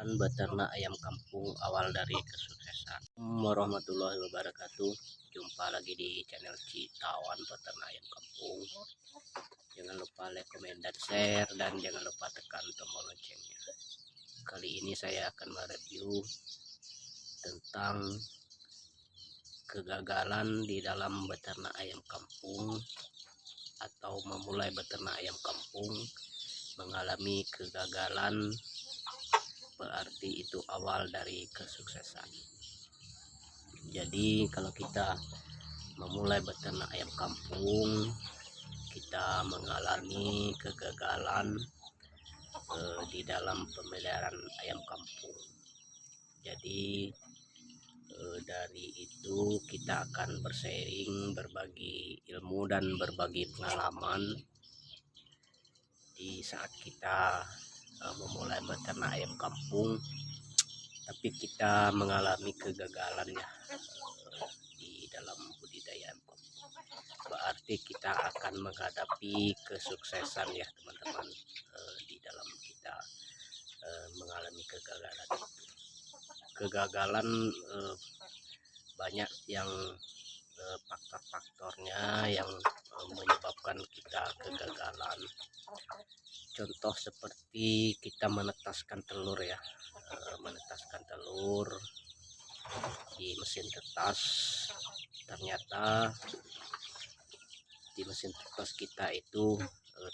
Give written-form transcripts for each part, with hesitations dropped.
Pemeliharaan beternak ayam kampung awal dari kesuksesan. Warahmatullahi wabarakatuh. Jumpa lagi di channel Citawan Peternak Ayam Kampung. Jangan lupa like, komen, dan share, dan jangan lupa tekan tombol loncengnya. Kali ini saya akan mereview tentang kegagalan di dalam beternak ayam kampung atau memulai beternak ayam kampung. Mengalami kegagalan berarti itu awal dari kesuksesan. Jadi kalau kita memulai beternak ayam kampung, kita mengalami kegagalan di dalam pemeliharaan ayam kampung. Jadi dari itu kita akan bersharing, berbagi ilmu dan berbagi pengalaman di saat kita memulai beternak ayam kampung, tapi kita mengalami kegagalannya di dalam budidaya ayam kampung. Berarti kita akan menghadapi kesuksesan ya teman-teman, di dalam kita mengalami kegagalan itu. Kegagalan banyak yang faktor-faktornya yang menyebabkan kita kegagalan. Contoh seperti kita menetaskan telur ya, menetaskan telur di mesin tetas, ternyata di mesin tetas kita itu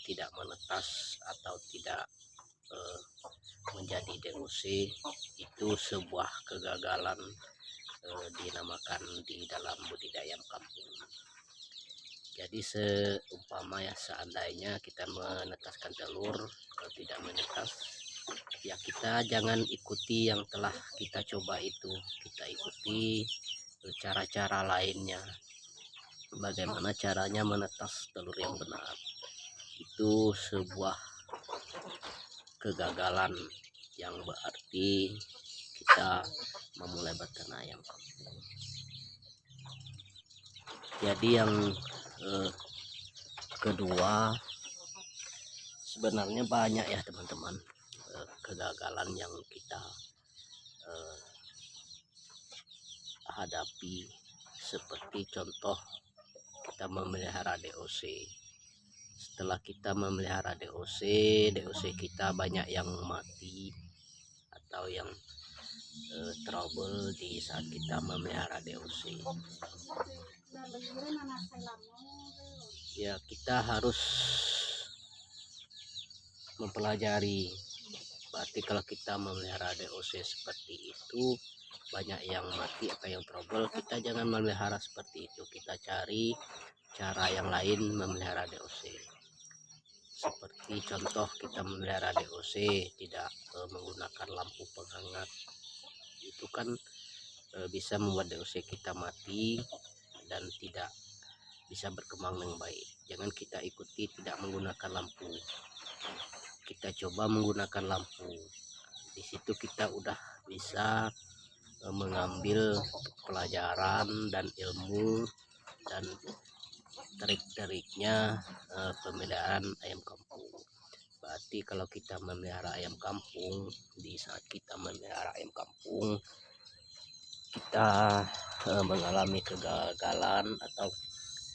tidak menetas atau tidak menjadi DOC. Itu sebuah kegagalan dinamakan di dalam budidaya ayam kampung. Jadi seumpama ya, seandainya kita menetaskan telur tidak menetas, ya kita jangan ikuti yang telah kita coba itu, kita ikuti cara-cara lainnya. Bagaimana caranya menetas telur yang benar. Itu sebuah kegagalan yang berarti kita memulai beternak ayam kampung. Jadi yang kedua, sebenarnya banyak ya teman-teman kegagalan yang kita hadapi. Seperti contoh kita memelihara DOC. Setelah kita memelihara DOC kita banyak yang mati atau yang trouble di saat kita memelihara DOC. Ya, kita harus mempelajari. Berarti kalau kita memelihara DOC seperti itu, banyak yang mati atau yang trouble, kita jangan memelihara seperti itu. Kita cari cara yang lain memelihara DOC. Seperti contoh kita memelihara DOC tidak menggunakan lampu penghangat. Itu kan bisa membuat DOC kita mati dan tidak bisa berkembang dengan baik. Jangan kita ikuti tidak menggunakan lampu. Kita coba menggunakan lampu. Di situ kita udah bisa mengambil pelajaran dan ilmu dan trik-triknya pemeliharaan ayam kampung. Berarti kalau kita memelihara ayam kampung, di saat kita memelihara ayam kampung, kita mengalami kegagalan atau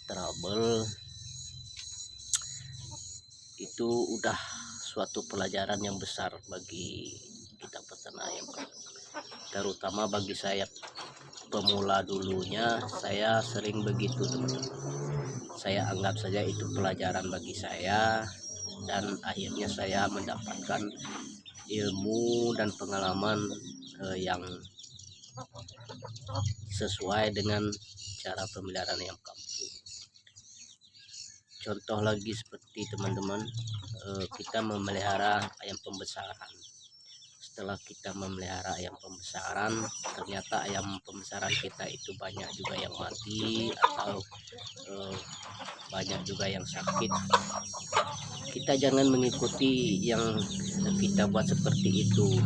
trouble, itu udah suatu pelajaran yang besar bagi kita peternak ayam kampung. Terutama bagi saya pemula dulunya, saya sering begitu teman-teman. Saya anggap saja itu pelajaran bagi saya, dan akhirnya saya mendapatkan ilmu dan pengalaman yang sesuai dengan cara pemeliharaan ayam kampung. Contoh lagi seperti teman-teman, kita memelihara ayam pembesaran. Setelah kita memelihara ayam pembesaran, ternyata ayam pembesaran kita itu banyak juga yang mati atau banyak juga yang sakit. Kita jangan mengikuti yang kita buat seperti itu.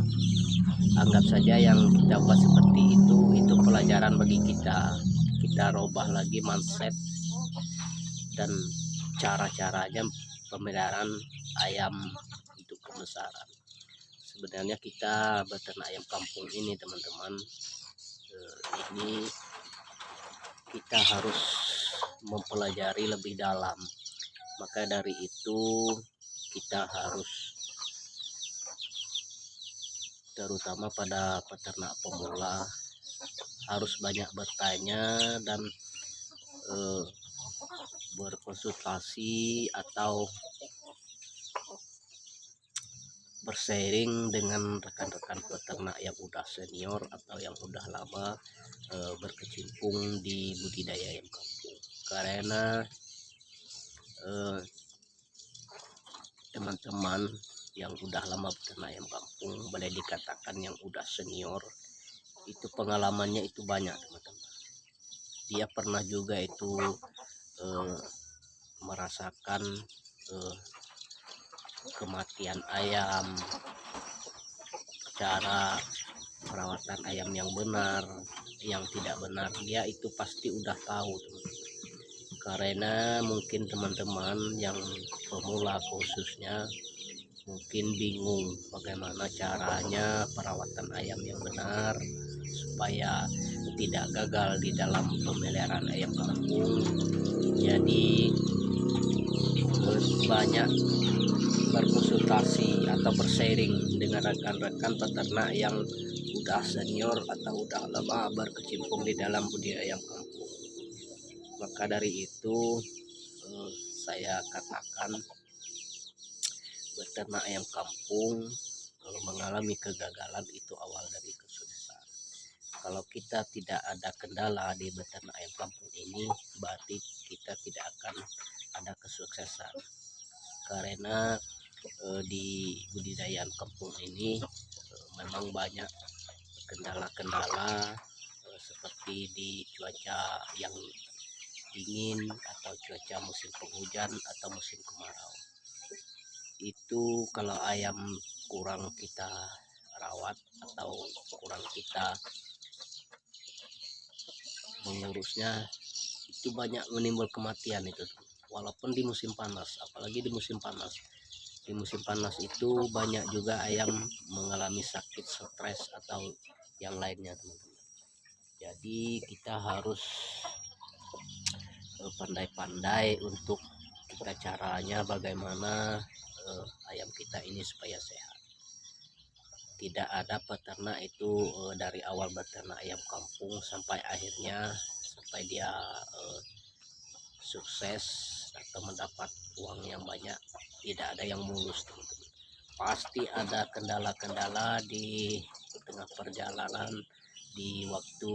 Anggap saja yang kita buat seperti itu pelajaran bagi kita. Kita robah lagi mindset dan cara-caranya pemeliharaan ayam untuk pembesaran. sebenarnya kita beternak ayam kampung ini teman-teman, ini kita harus mempelajari lebih dalam. Maka dari itu kita harus, terutama pada peternak pemula, harus banyak bertanya dan berkonsultasi atau bersharing dengan rekan-rekan peternak yang udah senior atau yang udah lama berkecimpung di budidaya ayam kampung. Karena teman-teman yang udah lama beternak ayam kampung, boleh dikatakan yang udah senior, itu pengalamannya itu banyak teman-teman. Dia pernah juga itu merasakan kematian ayam, cara perawatan ayam yang benar, yang tidak benar, dia itu pasti udah tahu teman-teman. Karena mungkin teman-teman yang pemula khususnya mungkin bingung bagaimana caranya perawatan ayam yang benar supaya tidak gagal di dalam pemeliharaan ayam kampung. Jadi banyak berkonsultasi atau bersharing dengan rekan-rekan peternak yang udah senior atau udah lama berkecimpung di dalam budidaya ayam kampung. Maka dari itu saya katakan beternak ayam kampung mengalami kegagalan itu awal dari kesuksesan. Kalau kita tidak ada kendala di beternak ayam kampung ini, berarti kita tidak akan ada kesuksesan. Karena di budidaya ayam kampung ini memang banyak kendala-kendala seperti di cuaca yang dingin atau cuaca musim penghujan atau musim kemarau. Itu kalau ayam kurang kita rawat atau kurang kita mengurusnya, itu banyak menimbul kematian itu, walaupun di musim panas. Apalagi di musim panas, di musim panas itu banyak juga ayam mengalami sakit, stres atau yang lainnya teman-teman. Jadi kita harus pandai-pandai untuk kita caranya bagaimana ayam kita ini supaya sehat. Tidak ada peternak itu dari awal beternak ayam kampung sampai akhirnya sampai dia sukses atau mendapat uang yang banyak, tidak ada yang mulus teman-teman. Pasti ada kendala-kendala di tengah perjalanan di waktu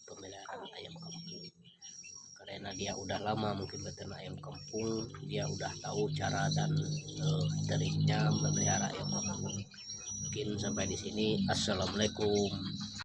pemeliharaan ayam kampung. Karena dia udah lama mungkin beternak ayam kampung, dia udah tahu cara dan triknya memelihara ayam kampung. Mungkin sampai di sini. Assalamualaikum.